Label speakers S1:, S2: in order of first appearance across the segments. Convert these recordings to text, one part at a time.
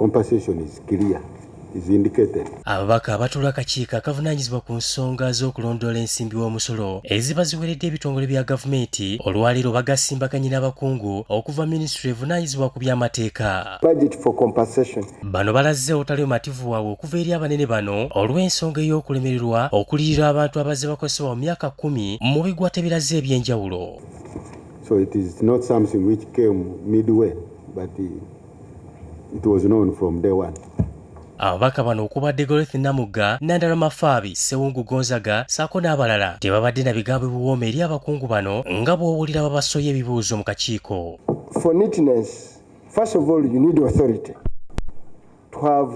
S1: compensation is clear, is indicated.
S2: Ababaka abatula akakiiko akavunaanyizibwa ku nsonga z'okulondoola ensimbi w'omusolo eziba ziweredde ebitongole bya gavumenti olwaleero bagasimbaganye n'abakungu okuva Minisitule evunaanyizibwa ku by'amateeka.
S1: Budget for compensation.
S2: Bano balazze otali omativu waabwe okuva eri abanene bano olw'ensonga ey'okulemererwa okuliyirira abantu abazze bakozesebwa mu myaka 10 mu biggwate biraze eby'enjawulo.
S1: So it is not something which came midway, but it was known from day one.
S2: Ababaka bano okubadde Dorothy Namugga, Nandala Mafaabi, Sewungu Gonzaga, saako n'abalala tebabadde na bigambo ebiwooma eri abakungu bano nga bw'owulira babasoya ebibuuzo mu kakiiko.
S1: For neatness, first of all, you need authority to have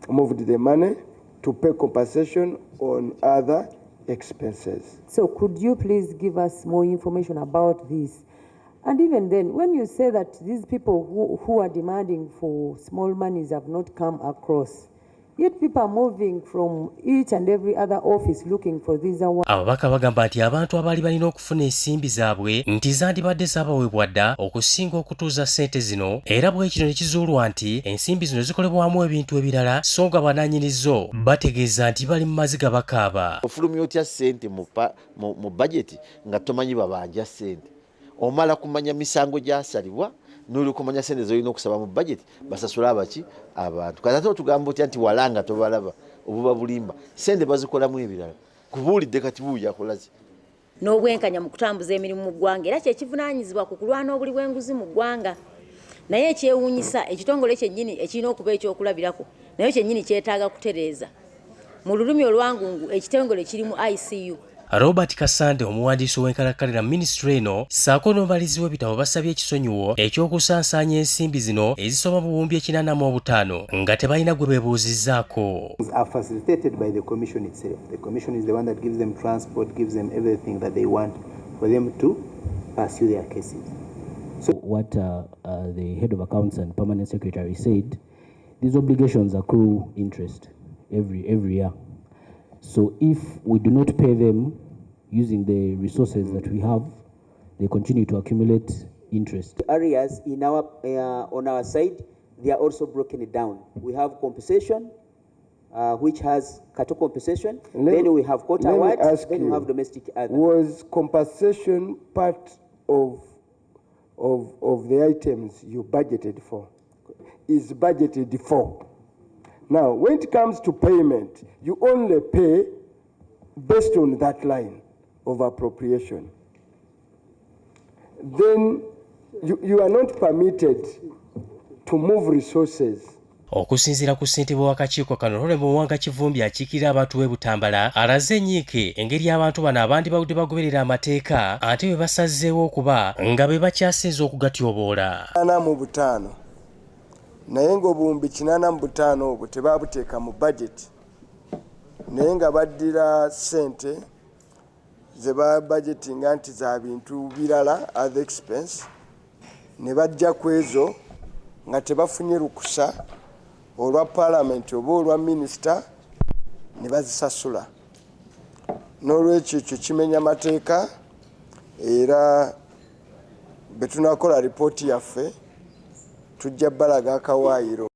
S1: moved the money to pay compensation on other expenses.
S3: So could you please give us more information about this? And even then, when you say that these people who are demanding for small monies have not come across, yet people are moving from each and every other office looking for these awards.
S2: Ababaka bagamba nti abantu abaali balina okufuna ensimbi zaabwe nti zandibadde zaabaweebwa dda okusinga okutuuza ssente zino, era bwe kino ne kizuulwa nti ensimbi zino zikolebwamu ebintu ebirala so nga banaanyinizo bategeeza nti bali mu maziga bakaaba.
S4: Ofulumya otya ssente mu budget nga tomanyi babanja ssente. Omala kumanya misango gyasalibwa n'oli kumanya ssente z'olina okusaba mu budget basasula abaki abantu. Kati otugamba otya nti walanga tobalaba obuba bulimba ssente bazikolamu ebirala kubuulidde kati buuya kolazi
S5: n'obwenkanya mu kutambuza emirimu mu ggwanga era kyekivunaanyizibwa ku kulwana obuli bw'enguzi mu ggwanga. Naye ekyewuunyisa ekitongole kyennyini ekirina okuba ekyokulabirako naye kyennyini kyetaaga kutereeza. Mu lulumi olwangungu ekitongole kirimu ICU.
S2: Robert Kasande omuwandiisi w'enkalakkalira Minisitule eno ssaako n'omubalizi w'ebitabo basabye ekisonyiwo eky'okusaansaanya ensimbi zino ezisoma mu 485 nga tebalina gwe beebuuzizzaako.
S6: Are facilitated by the commission itself. The commission is the one that gives them transport, gives them everything that they want for them to pursue their cases.
S7: So what the head of accounts and permanent secretary said, these obligations accrue interest every year. So if we do not pay them using the resources that we have, they continue to accumulate interest.
S6: Areas in our on our side, they are also broken down. We have compensation, which has cattle compensation. Then we have quota awards. Then we have domestic other.
S1: Was compensation part of the items you budgeted for? Is budgeted for? Now, when it comes to payment, you only pay based on that line of appropriation. Then you are not permitted to move resources.
S2: Okusinziira ku ssentebe w'akakiiko kano Lole Muwanga Kivumbi akiikirira abantu b'e Butambala alaze ennyiike engeri abantu bano abandi bawudde bagoberera amateeka ate bwe basazzeewo okuba nga be bakyasinze okugatyoboola.
S1: Mu butaano naye ng'obuwumbi 85 obwo tebabuteeka mu budget naye nga baddira ssente ze babudgetinga nti za bintu birala other expense ne bajja ku ezo nga tebafunye lukusa olwa palamenti oba olwa minisita ne bazisasula. N'olwekyo ekyo kimenya mateeka era bwe tunakola ripooti yaffe tujja balaga akawaayiro